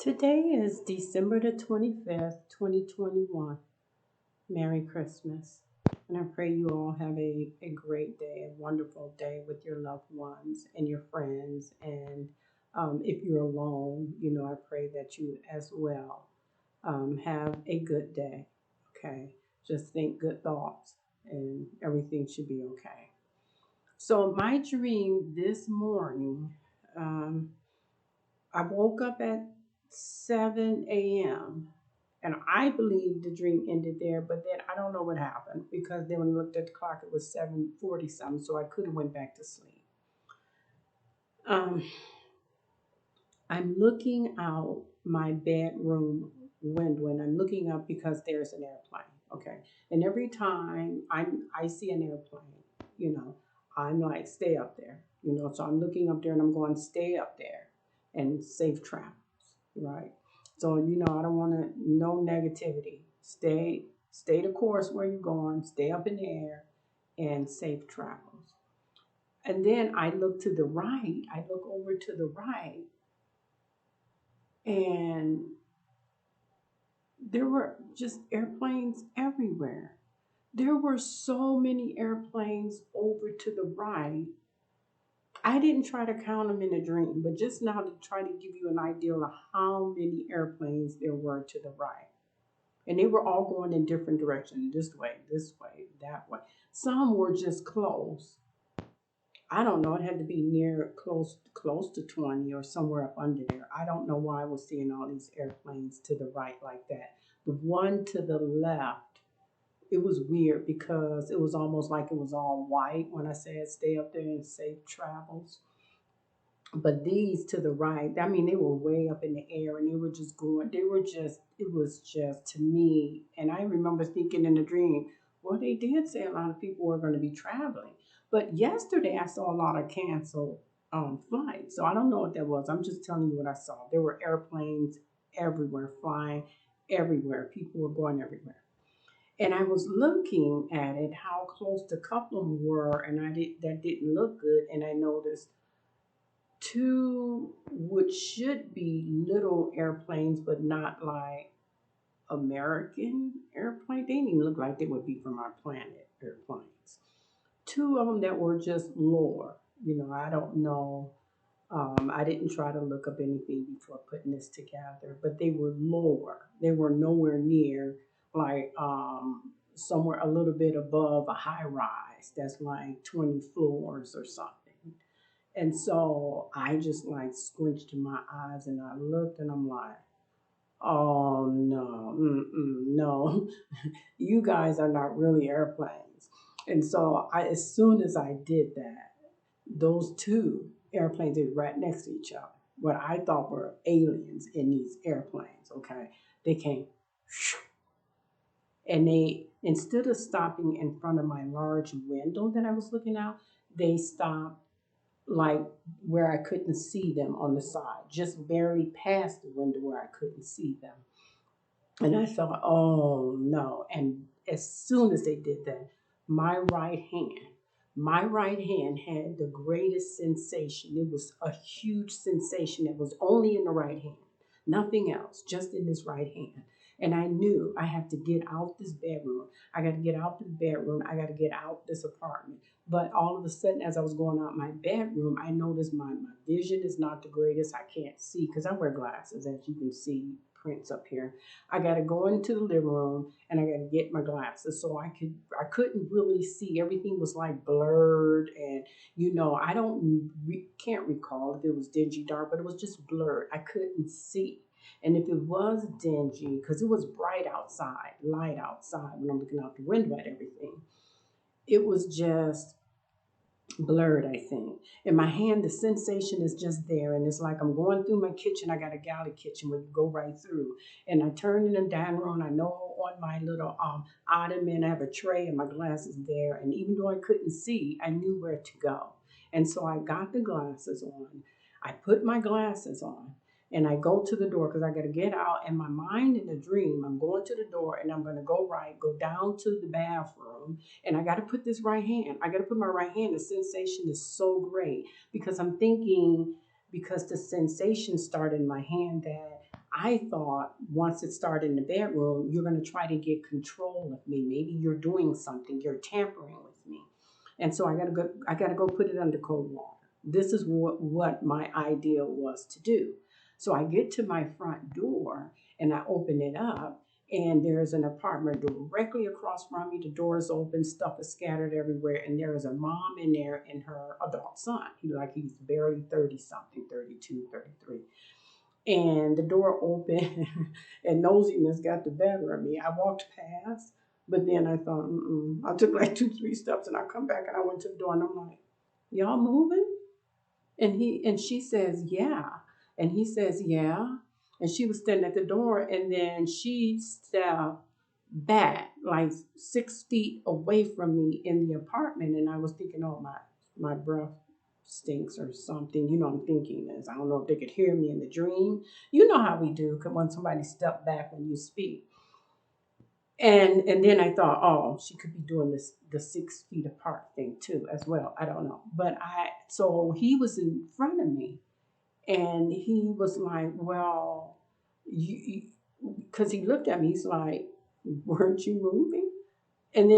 Today is December the 25th, 2021. Merry Christmas. And I pray you all have a great day, a wonderful day with your loved ones and your friends. And if you're alone, I pray that you as well have a good day. Okay. Just think good thoughts and everything should be okay. So, my dream this morning, um, I woke up at 7 a.m. and I believe the dream ended there, but then I don't know what happened because then when I looked at the clock, it was 7:40 something, so I could have went back to sleep. Um, I'm looking out my bedroom window and I'm looking up because there's an airplane. Okay, and every time I see an airplane, you know, I'm like stay up there, So I'm looking up there and I'm going stay up there and safe travels, right? So I don't want to no negativity. Stay the course where you're going. Stay up in the air and safe travels. And then I look to the right. I look over to the right and there were just airplanes everywhere. There were so many airplanes over to the right. I didn't try to count them in a dream, but just now to try to give you an idea of how many airplanes there were to the right. And they were all going in different directions this way, that way. Some were just close. I don't know. It had to be near close to 20 or somewhere up under there. I don't know why I was seeing all these airplanes to the right like that. The one to the left, it was weird because it was almost like it was all white when I said stay up there and safe travels. But these to the right, I mean, they were way up in the air and they were just going, it was just to me. And I remember thinking in a dream, well, they did say a lot of people were going to be traveling. But yesterday I saw a lot of canceled flights. So I don't know what that was. I'm just telling you what I saw. There were airplanes everywhere, flying everywhere. People were going everywhere. And I was looking at it, how close the couple of them were, and that didn't look good. And I noticed two which should be little airplanes, but not like American airplane. They didn't even look like they would be from our planet airplanes. Two of them that were just lower. I don't know. I didn't try to look up anything before putting this together, but they were lower. They were nowhere near like somewhere a little bit above a high rise that's like 20 floors or something. And so I just like squinched my eyes and I looked and I'm like, oh no, no, you guys are not really airplanes. And so as soon as I did that, those two airplanes are right next to each other. What I thought were aliens in these airplanes, okay? They came and they, instead of stopping in front of my large window that I was looking out, they stopped like where I couldn't see them on the side, just barely past the window where I couldn't see them. And I thought, oh no. And as soon as they did that, my right hand, my right hand had the greatest sensation. It was a huge sensation that was only in the right hand, nothing else, just in this right hand. And I knew I had to get out this bedroom. I got to get out the bedroom. I got to get out this apartment. But all of a sudden, as I was going out my bedroom, I noticed my vision is not the greatest. I can't see because I wear glasses, as you can see prints up here. I got to go into the living room and I got to get my glasses so I couldn't really see. Everything was like blurred and I don't can't recall if it was dingy dark, but it was just blurred. I couldn't see. And if it was dingy, because it was bright outside, light outside when I'm looking out the window at everything, it was just blurred, I think. In my hand, the sensation is just there. And it's like I'm going through my kitchen. I got a galley kitchen where you go right through. And I turn in the dining room. I know on my little ottoman, I have a tray and my glasses there. And even though I couldn't see, I knew where to go. And so I got the glasses on. I put my glasses on. And I go to the door because I got to get out. And my mind in a dream, I'm going to the door and I'm going to go right, go down to the bathroom and I got to put this right hand. I got to put my right hand. The sensation is so great because I'm thinking, because the sensation started in my hand, that I thought once it started in the bedroom, you're going to try to get control of me. Maybe you're doing something, you're tampering with me. And so I got to go put it under cold water. This is what my idea was to do. So I get to my front door and I open it up, and there's an apartment directly across from me. The door is open, stuff is scattered everywhere, and there is a mom in there and her adult son. He's barely 30 something, 32, 33. And the door opened and nosiness got the better of me. I walked past, but then I thought, I took like two, three steps, and I come back and I went to the door and I'm like, y'all moving? And she says, yeah. And he says, yeah. And she was standing at the door, and then she stepped back like 6 feet away from me in the apartment. And I was thinking, oh, my breath stinks or something. I'm thinking this. I don't know if they could hear me in the dream. You know how we do when somebody step back when you speak. And then I thought, oh, she could be doing this the 6 feet apart thing too as well. I don't know. But so he was in front of me, and he was like, well, you because he looked at me, he's like, weren't you moving? And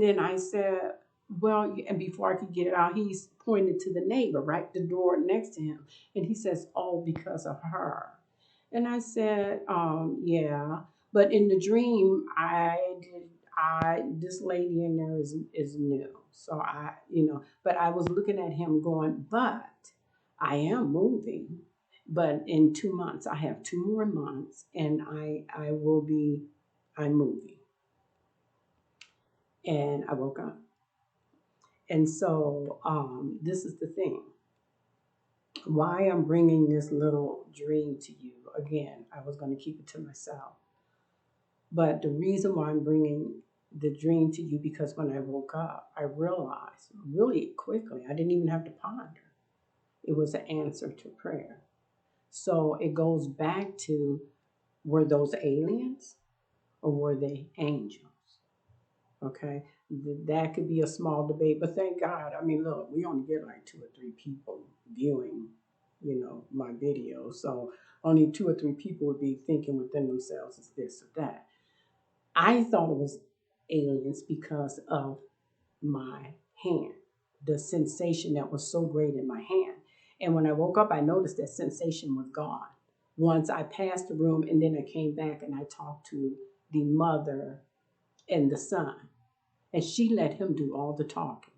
then I said, well, and before I could get it out, he's pointed to the neighbor, right, the door next to him. And he says, oh, because of her. And I said, yeah. But in the dream, this lady in there is new. So but I was looking at him going, but I am moving. But in 2 months, I have 2 more months, and I'm moving. And I woke up. And so this is the thing. Why I'm bringing this little dream to you. Again, I was going to keep it to myself. But the reason why I'm bringing the dream to you, because when I woke up, I realized really quickly, I didn't even have to ponder. It was an answer to prayer. So it goes back to, were those aliens or were they angels? Okay, that could be a small debate, but thank God. I mean, look, we only get like two or three people viewing, my video, so only two or three people would be thinking within themselves, is this or that. I thought it was aliens because of my hand, the sensation that was so great in my hand. And when I woke up, I noticed that sensation was gone. Once I passed the room, and then I came back and I talked to the mother and the son, and she let him do all the talking.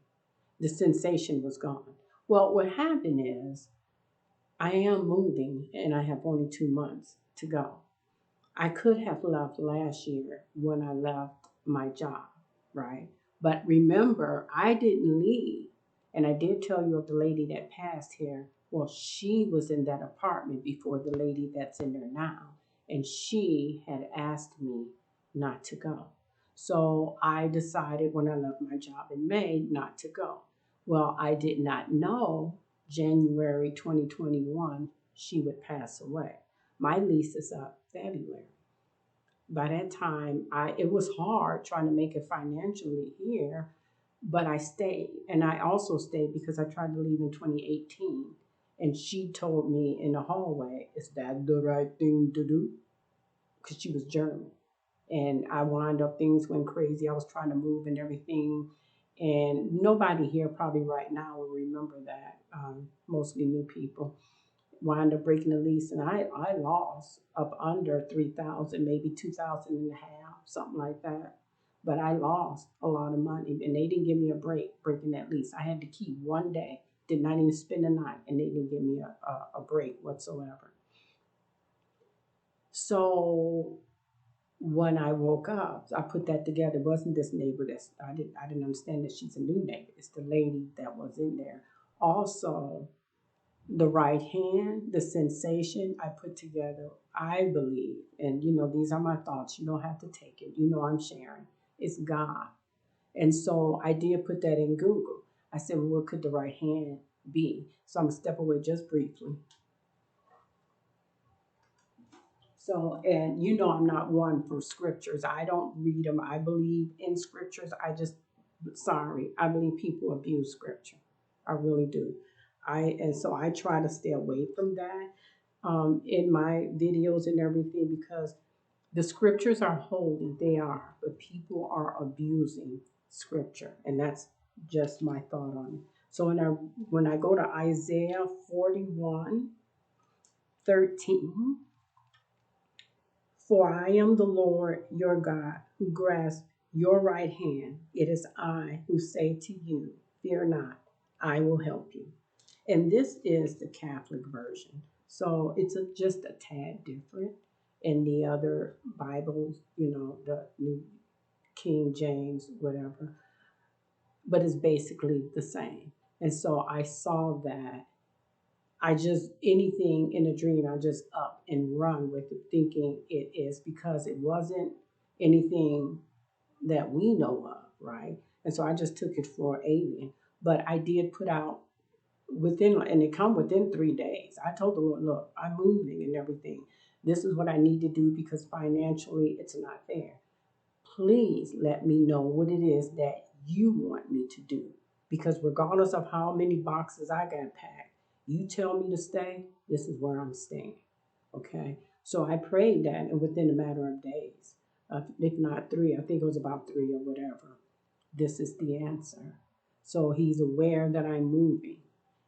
The sensation was gone. Well, what happened is I am moving and I have only 2 months to go. I could have left last year when I left my job, right? But remember, I didn't leave. And I did tell you of the lady that passed here. Well, she was in that apartment before the lady that's in there now. And she had asked me not to go. So I decided when I left my job in May not to go. Well, I did not know January 2021 she would pass away. My lease is up February. By that time, it was hard trying to make it financially here, but I stayed. And I also stayed because I tried to leave in 2018. And she told me in the hallway, is that the right thing to do? Because she was German. And I wound up, things went crazy. I was trying to move and everything. And nobody here probably right now will remember that, mostly new people. Wound up breaking the lease, and I lost up under 3,000, maybe 2,000 and a half, something like that. But I lost a lot of money, and they didn't give me a break breaking that lease. I had to keep one day, did not even spend the night, and they didn't give me a break whatsoever. So when I woke up, I put that together. It wasn't this neighbor I didn't understand that she's a new neighbor. It's the lady that was in there. Also, the right hand, the sensation I put together, I believe, and these are my thoughts. You don't have to take it. I'm sharing. It's God. And so I did put that in Google. I said, well, what could the right hand be? So I'm going to step away just briefly. So, and I'm not one for scriptures. I don't read them. I believe in scriptures. Sorry, I believe people abuse scripture. I really do. And so I try to stay away from that. in my videos and everything, because the scriptures are holy, they are, but people are abusing scripture, and that's just my thought on it. So when I go to Isaiah 41:13, for I am the Lord your God who grasps your right hand. It is I who say to you, fear not, I will help you. And this is the Catholic version. So it's just a tad different in the other Bibles, the New King James, whatever, but it's basically the same. And so I saw that. I just, anything in a dream, I just up and run with it, thinking it is, because it wasn't anything that we know of, right? And so I just took it for alien. But I did put out within, and it come within 3 days. I told the Lord, look, I'm moving and everything. This is what I need to do because financially it's not fair. Please let me know what it is that you want me to do. Because regardless of how many boxes I got packed, you tell me to stay, this is where I'm staying. Okay? So I prayed that, and within a matter of days, if not 3, I think it was about 3 or whatever, this is the answer. So he's aware that I'm moving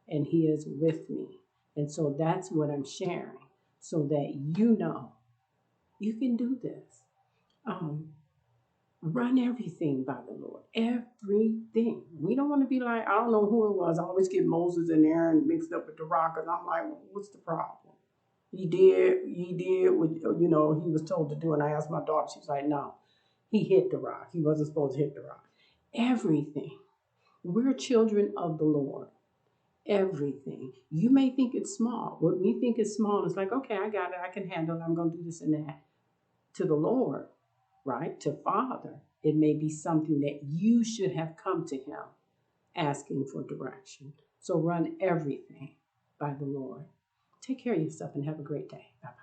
and he is with me. And so that's what I'm sharing so that you know you can do this. Um, Run everything by the Lord. Everything. We don't want to be like, I don't know who it was. I always get Moses and Aaron mixed up with the rock, and I'm like, well, what's the problem? He did what he was told to do. And I asked my daughter, she's like, no, he hit the rock. He wasn't supposed to hit the rock. Everything. We're children of the Lord. Everything. You may think it's small. What we think is small is like, okay, I got it. I can handle it. I'm going to do this and that. To the Lord, right? To Father, it may be something that you should have come to Him asking for direction. So run everything by the Lord. Take care of yourself and have a great day. Bye bye.